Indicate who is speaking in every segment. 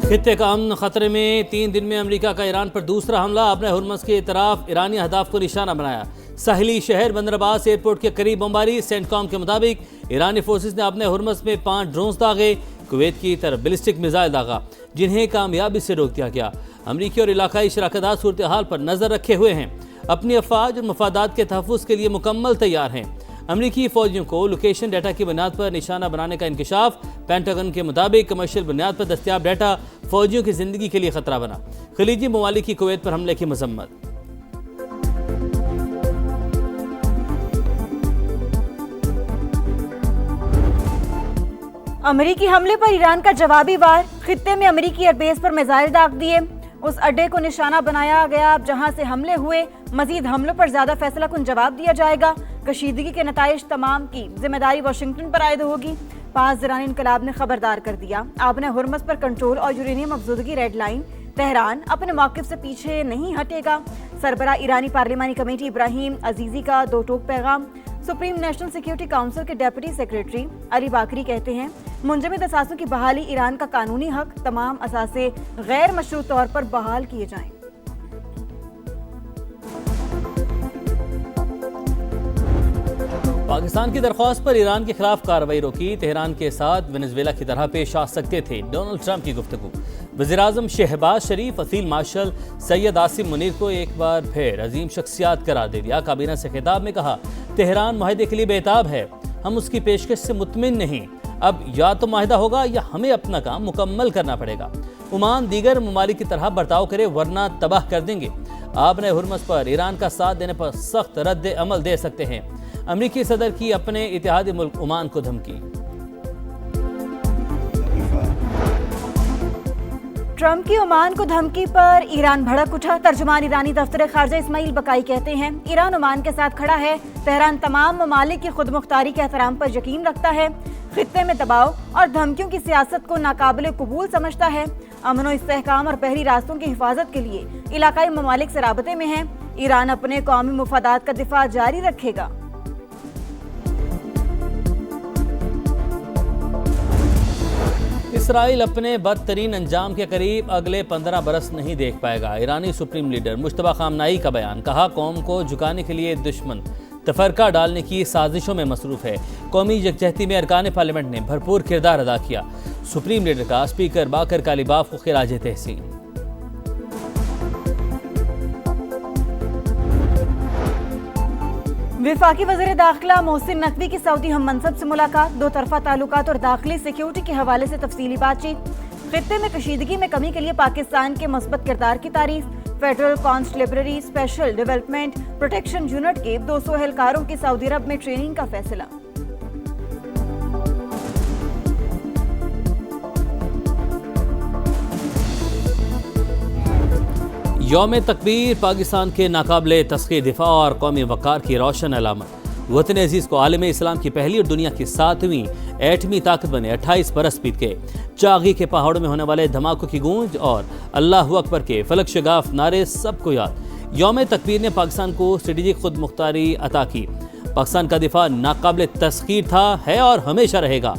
Speaker 1: खित्ते का अमन खतरे में। 3 दिन में अमेरिका का ईरान पर दूसरा हमला। अपने हुर्मस के तरफ ईरानी अहदाफ को निशाना बनाया। साहिली शहर बंदर अब्बास एयरपोर्ट के करीब बमबारी। सेंटकॉम के मुताबिक ईरानी फोर्सेस ने अपने हुर्मस में 5 ड्रोन्स दागे। कुवैत की तरफ बैलिस्टिक मिसाइल दागा, जिन्हें कामयाबी से रोक दिया गया। अमरीकी और इलाकाई शराकतदार सूरत हाल पर नजर रखे हुए हैं। अपनी अफवाज और मफादात के तहफ़्फ़ुज़ के लिए मुकम्मल तैयार हैं। अमरीकी फौजियों को लोकेशन डाटा की बुनियाद पर निशाना बनाने का इंकशाफ। पेंटागन के मुताबिक कमर्शियल बुनियाद पर दस्तियाब डाटा फौजियों की जिंदगी के लिए खतरा बना। खलीजी ममालिक की कुवैत पर हमले की मजम्मत।
Speaker 2: अमरीकी हमले पर ईरान का जवाबी वार। खित्ते में अमरीकी एयरबेस पर मिसाइल दाग दिए। उस अड्डे को निशाना बनाया गया जहां से हमले हुए। मजीद हमलों पर ज्यादा फैसला कुन जवाब दिया जाएगा। कशीदगी के नताइज तमाम की जिम्मेदारी वाशिंगटन पर आयद होगी। 5 ईरानी इनकलाब ने खबरदार कर दिया, आपने हुर्मस पर कंट्रोल और यूरेनियम अफजूदगी रेड लाइन। तेहरान अपने मौक़िफ़ से पीछे नहीं हटेगा। सरबरा ईरानी पार्लिमानी कमेटी इब्राहिम अजीजी का 2 टोक पैगाम। सुप्रीम नेशनल सिक्योरिटी काउंसिल के डेप्यूटी सेक्रेटरी अली बाकरी कहते हैं, मुंजमद असासों की बहाली ईरान का कानूनी हक। तमाम असासे गैर मशरूत तौर पर बहाल किए जाएं।
Speaker 1: पाकिस्तान की दरख्वास्त पर ईरान के खिलाफ कार्रवाई रोकी। तेहरान के साथ वेनेजुएला की तरह पेश आ सकते थे डोनाल्ड ट्रंप की गुफ्तगू। वज़ीर-ए-आज़म शहबाज शरीफ फील्ड मार्शल सैयद आसिम मुनीर को एक बार फिर अजीम शख्सियत करार दे दिया। काबीना से खिताब में कहा, तेहरान मुआहदे के लिए बेताब है, हम उसकी पेशकश से मुतमिन नहीं। अब या तो मुआहदा होगा या हमें अपना काम मुकम्मल करना पड़ेगा। ओमान दीगर ममालिक की तरह बर्ताव करे वरना तबाह कर देंगे। आपने हुर्मस पर ईरान का साथ देने पर सख्त रद्द अमल दे सकते हैं। अमरीकी सदर की अपने इत्तेहादी मुल्क ओमान को धमकी।
Speaker 2: ट्रंप की ओमान को धमकी पर ईरान भड़क उठा। तर्जुमान ईरानी दफ्तर खारजा इस्माइल बकाई कहते हैं, ईरान ओमान के साथ खड़ा है। तेहरान तमाम ममालिक की खुद मुख्तारी के एहतराम पर यकीन रखता है। खित्ते में दबाव और धमकियों की सियासत को नाकाबिले कबूल समझता है। अमन व इस्तेहकाम और बहरी रास्तों की हिफाजत के लिए इलाकाई ममालिक से राबते में है। ईरान अपने कौमी मुफादात का दिफा जारी रखेगा।
Speaker 1: इसराइल अपने बदतरीन अंजाम के करीब अगले 15 बरस नहीं देख पाएगा। ईरानी सुप्रीम लीडर मुश्तबा खामनाई का बयान। कहा, कौम को झुकाने के लिए दुश्मन तफरका डालने की साजिशों में मसरूफ है। कौमी यकजहती में अरकान पार्लियामेंट ने भरपूर किरदार अदा किया। सुप्रीम लीडर का स्पीकर बाकर कालीबाफ को खिराज तहसीन।
Speaker 2: वफाकी वज़ीर दाखिला मोहसिन नकवी की सऊदी हम मनसब से मुलाकात। 2 तरफा ताल्लुकात और दाखिली सिक्योरिटी के हवाले से तफसीली बातचीत। खित्ते में कशीदगी में कमी के लिए पाकिस्तान के मस्बत किरदार की तारीफ। Federal constabulary special development protection unit के 200 एहलकारों की सऊदी अरब में ट्रेनिंग का फैसला।
Speaker 1: यौम तकबीर पाकिस्तान के नाकाबिले तस्खीर दिफा और कौमी वक़ार की रोशन अलामत। वतन अजीज़ को आलम इस्लाम की पहली और दुनिया की 7वीं एटमी ताकत बने 28 बरस बीत गए। चागी के पहाड़ों में होने वाले धमाकों की गूंज और अल्लाह अकबर के फलक शगाफ नारे सबको याद। यौम तकबीर ने पाकिस्तान को स्ट्रेटेजिक खुद मुख्तारी अता की। पाकिस्तान का दिफा नाकाबिले तस्खीर था, है और हमेशा रहेगा।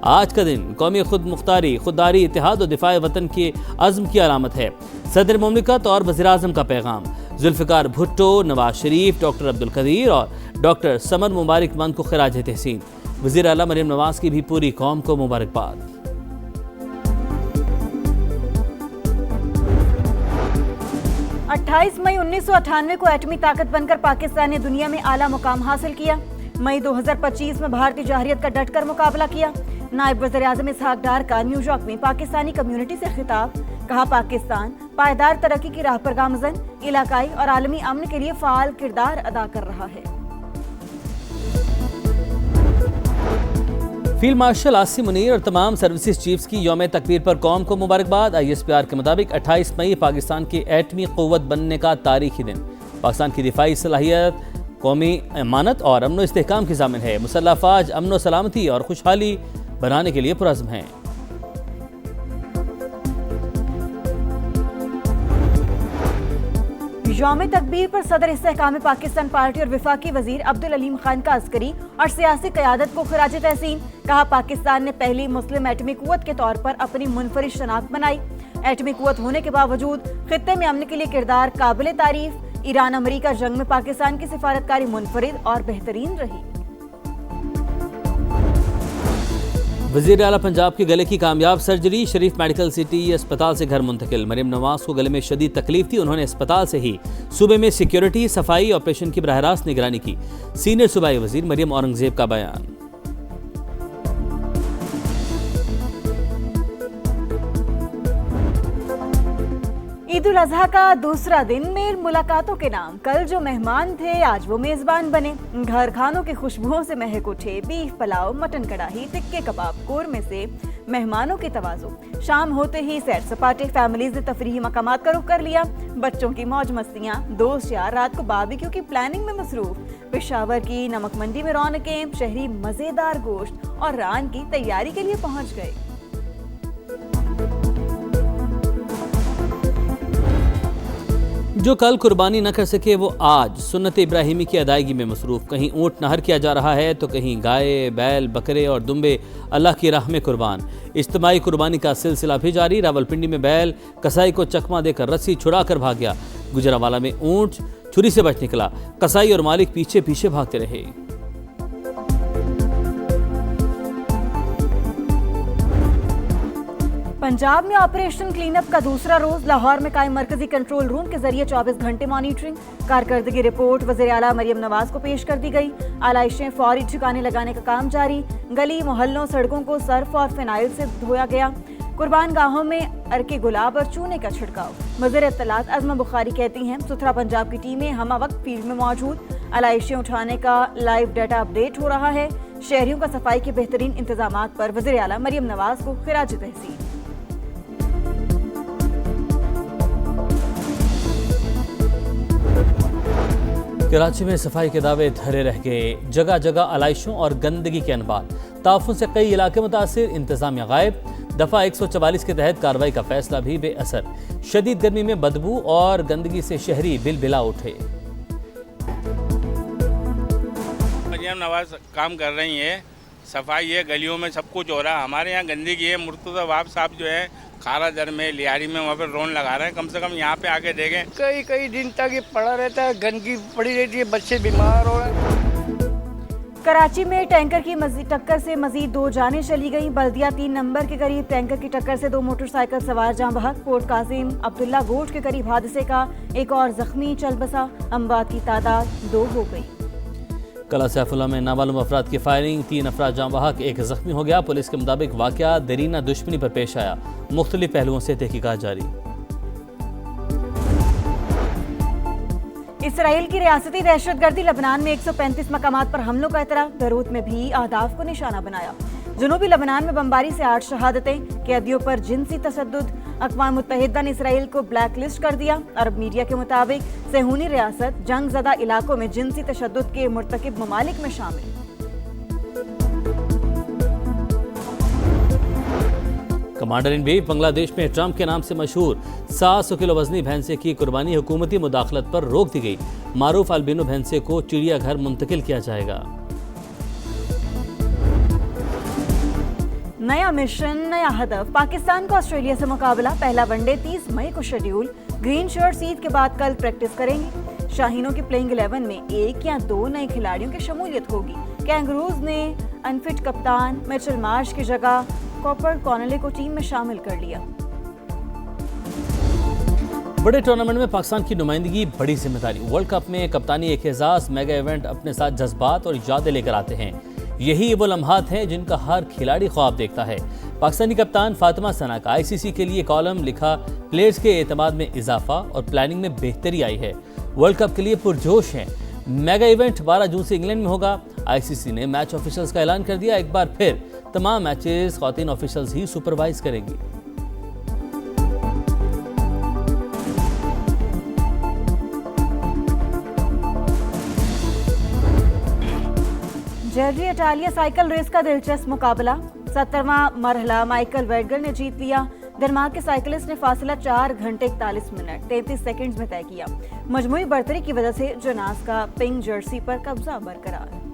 Speaker 1: आज का दिन कौमी खुद मुख्तारी, खुददारी, इत्तेहाद और दिफाए वतन के अज़्म की अलामत है। सदर मुमलिकत और वज़ीर-ए-आज़म का पैगाम। जुल्फ़िकार भुट्टो, नवाज शरीफ, डॉक्टर अब्दुल कदीर और डॉक्टर समर मुबारक मंद को खिराज तहसीन। वज़ीर आला मरीम नवाज की भी पूरी कौम को मुबारकबाद।
Speaker 2: 28 मई 1998 को एटमी ताकत बनकर पाकिस्तान ने दुनिया में आला मुकाम हासिल किया। मई 2025 में भारतीय जौहरियत का डटकर मुकाबला किया। नायब वज़ीर-ए-आज़म इसहाक डार का न्यूयॉर्क में पाकिस्तानी कम्युनिटी से खिताब। कहा, पाकिस्तान पायदार तरक्की की राह पर गामज़न, इलाकाई और आलमी अमन के लिए फ़ाल किरदार अदा कर रहा है।
Speaker 1: फील्ड मार्शल आसिम मुनीर और तमाम सर्विसेज चीफ्स की यौम तकबीर पर कौम को मुबारकबाद। ISPR के मुताबिक 28 मई पाकिस्तान की एटमी क़ुव्वत बनने का तारीखी दिन। पाकिस्तान की दिफाई सलाहियत कौमी अमानत और अमन व इस्तेहकाम की ज़ामिन है। मुसल्लह फ़ौज अमन व सलामती और खुशहाली बनाने के लिए पुरज़्म है।
Speaker 2: यौम तकबीर पर सदर इस्तेहकाम पाकिस्तान पार्टी और वफाकी वजीर अब्दुल अलीम खान का अस्करी और सियासी क़यादत को खिराज तहसीन। कहा, पाकिस्तान ने पहली मुस्लिम एटमी क़ुव्वत के तौर पर अपनी मुनफरिद शनाख्त बनाई। एटमी कुव्वत होने के बावजूद खित्ते में अमन के लिए किरदार काबिल तारीफ। ईरान अमेरिका जंग में पाकिस्तान की सिफारतकारी मुनफरिद और बेहतरीन रही।
Speaker 1: वज़ीर आला पंजाब के गले की कामयाब सर्जरी, शरीफ मेडिकल सिटी अस्पताल से घर मुंतकिल। मरियम नवाज को गले में शदीद तकलीफ थी, उन्होंने अस्पताल से ही सूबे में सिक्योरिटी, सफाई, ऑपरेशन की बराह रास्त निगरानी की। सीनियर सूबाई वज़ीर मरियम औरंगजेब का बयान।
Speaker 2: ईद उल अजहा का दूसरा दिन मेल मुलाकातों के नाम। कल जो मेहमान थे आज वो मेजबान बने। घर खानों की खुशबुओं से महक उठे बीफ पुलाव, मटन कढ़ाई, टिक्के कबाब, कोरमे से मेहमानों की तवाज़ु। शाम होते ही सैर सपाटे, फैमिलीज ने तफरीही मकामात का रुख कर लिया। बच्चों की मौज मस्तियाँ, दोस्त यार रात को बारबेक्यू की प्लानिंग में मसरूफ। पेशावर की नमक मंडी में रौनकें, शहरी मजेदार गोश्त और रान की तैयारी के लिए पहुंच गए।
Speaker 1: जो कल कुर्बानी न कर सके वो आज सुन्नत इब्राहिमी की अदायगी में मसरूफ। कहीं ऊँट नहर किया जा रहा है तो कहीं गाय, बैल, बकरे और दुम्बे अल्लाह की राह में कुर्बान। इज्तिमाई कुर्बानी का सिलसिला भी जारी। रावलपिंडी में बैल कसाई को चकमा देकर रस्सी छुड़ा कर भाग गया। गुजरावाला में ऊँट छुरी से बच निकला। कसाई और मालिक पीछे पीछे भागते रहे।
Speaker 2: पंजाब में ऑपरेशन क्लीनअप का दूसरा रोज। लाहौर में कायम मरकजी कंट्रोल रूम के जरिए 24 घंटे मॉनिटरिंग। कारकर्दगी रिपोर्ट वज़ीर आला मरियम नवाज को पेश कर दी गई। आलाइशें फौरी ठिकाने लगाने का काम जारी। गली मोहल्लों सड़कों को सर्फ और फिनाइल से धोया गया। कुर्बान गाहों में अरके गुलाब और चूने का छिड़काव। वज़ीर इत्तलात अज़मा बुखारी कहती हैं सुथरा पंजाब की टीमें हमा वक्त फील्ड में मौजूद। आलाइशें उठाने का लाइव डाटा अपडेट हो रहा है। शहरियों का सफाई के बेहतरीन इंतजामात पर वज़ीर आला मरियम नवाज को खिराज तहसीन।
Speaker 1: कराची में सफाई के दावे धरे रह गए। जगह जगह आलाइशों और गंदगी के अनबार। ताफुन से कई इलाके मुतासिर, इंतजामिया गायब। दफा 144 के तहत कार्रवाई का फैसला भी बेअसर। शदीद गर्मी में बदबू और गंदगी से शहरी बिलबिला उठे।
Speaker 3: मरियम नवाज काम कर रही है, सफाई है, गलियों में सब कुछ हो रहा है। हमारे यहाँ गंदगी है। मुर्तज़ा वाब साहब जो है खारा दर में, लियारी में, वहाँ पे ड्रोन लगा रहे हैं। कम से कम यहाँ पे आके देखें।
Speaker 4: कई दिन तक ये पड़ा रहता है, गंदगी पड़ी रहती है, बच्चे बीमार हो रहे हैं।
Speaker 2: कराची में टैंकर की टक्कर से मजीद 2 जानें चली गईं। बल्दिया 3 नंबर के करीब टैंकर की टक्कर से 2 मोटरसाइकिल सवार जाँ बहक। पोर्ट कासिम अब्दुल्ला गोश्त के करीब हादसे का एक और जख्मी चल बसा। अमवात की तादाद 2 हो गई।
Speaker 1: कला सैफुल्ला में नामालूम अफराद की फायरिंग, 3 अफराद जाँ बहक, 1 जख्मी हो गया। पुलिस के मुताबिक वाकया देरीना दुश्मनी पर पेश आया। मुख्तलिफ पहलुओं से तहकीकात जारी।
Speaker 2: इसराइल की रियासती दहशतगर्दी। लबनान में 135 मकामात पर हमलों का एतराफ़। बैरूत में भी अहदाफ को निशाना बनाया। जनूबी लबनान में बमबारी से 8 शहादतें। कैदियों पर जिनसी तशद्दुद। अक़वाम मुत्तहिदा ने इसराइल को ब्लैक लिस्ट कर दिया। अरब मीडिया के मुताबिक सेहूनी रियासत जंग ज़दा इलाकों में जिनसी तशद्दुद के मुर्तकिब ममालिक में शामिल।
Speaker 1: कमांडर इन चीफ बांग्लादेश में ट्रंप के नाम से मशहूर 700 किलो वजनी भैंसे की कुर्बानी। हुकूमती मुदाखलत पर रोक दी गई। मारूफ अल्बिनो भैंसे को चिड़ियाघर मुंतकिल किया जाएगा।
Speaker 2: नया मिशन, नया हदफ। पाकिस्तान का ऑस्ट्रेलिया से मुकाबला। पहला वनडे 30 मई को शेड्यूल। ग्रीन शर्ट्स ईद के बाद कल प्रैक्टिस करेंगे। शाहीनों की प्लेइंग 11 में 1 या 2 नए खिलाड़ियों की शमूलियत होगी। कैंगरूज ने अनफिट कप्तान मिचेल मार्श की जगह कॉपर कॉनले को टीम में शामिल कर लिया।
Speaker 1: बड़े टूर्नामेंट में पाकिस्तान की नुमाइंदगी, बड़ी जिम्मेदारी। वर्ल्ड कप में कप्तानी एक एजाज। मेगा इवेंट अपने साथ जज्बात और यादें लेकर आते हैं। यही वो लम्हात हैं जिनका हर खिलाड़ी ख्वाब देखता है। पाकिस्तानी कप्तान फातिमा सना का आईसीसी के लिए कॉलम लिखा। प्लेयर्स के एतमाद में इजाफा और प्लानिंग में बेहतरी आई है। वर्ल्ड कप के लिए पुरजोश हैं। मेगा इवेंट 12 जून से इंग्लैंड में होगा। आईसीसी ने मैच ऑफिशियल्स का ऐलान कर दिया। एक बार फिर तमाम मैचेस ख्वातीन ऑफिशियल्स ही सुपरवाइज करेंगी।
Speaker 2: जर्जी इटालिया साइकिल रेस का दिलचस्प मुकाबला। 17वां मरहला माइकल वेडगर ने जीत लिया। डेनमार्क के साइकिलिस्ट ने फासला 4 घंटे 41 मिनट 33 सेकंड्स में तय किया। मजमूई बढ़तरी की वजह से जोनास का पिंक जर्सी पर कब्जा बरकरार।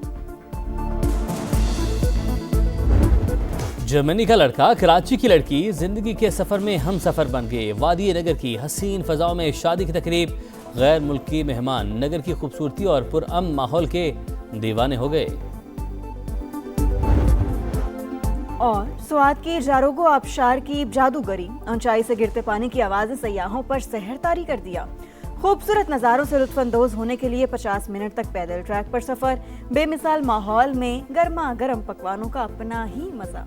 Speaker 1: जर्मनी का लड़का, कराची की लड़की, जिंदगी के सफर में हम सफर बन गए। वादी नगर की हसीन फजाओं में शादी की तकरीब, गैर मुल्की मेहमान नगर की खूबसूरती और पुरअमन माहौल के दीवाने हो गए।
Speaker 2: और स्वात की जारोगो आबशार की जादूगरी, ऊंचाई से गिरते पानी की आवाज़ें सयाहों पर सहरतारी कर दिया। खूबसूरत नज़ारों से लुत्फानंदोज होने के लिए 50 मिनट तक पैदल ट्रैक पर सफ़र, बेमिसाल माहौल में गर्मा गर्म पकवानों का अपना ही मज़ा।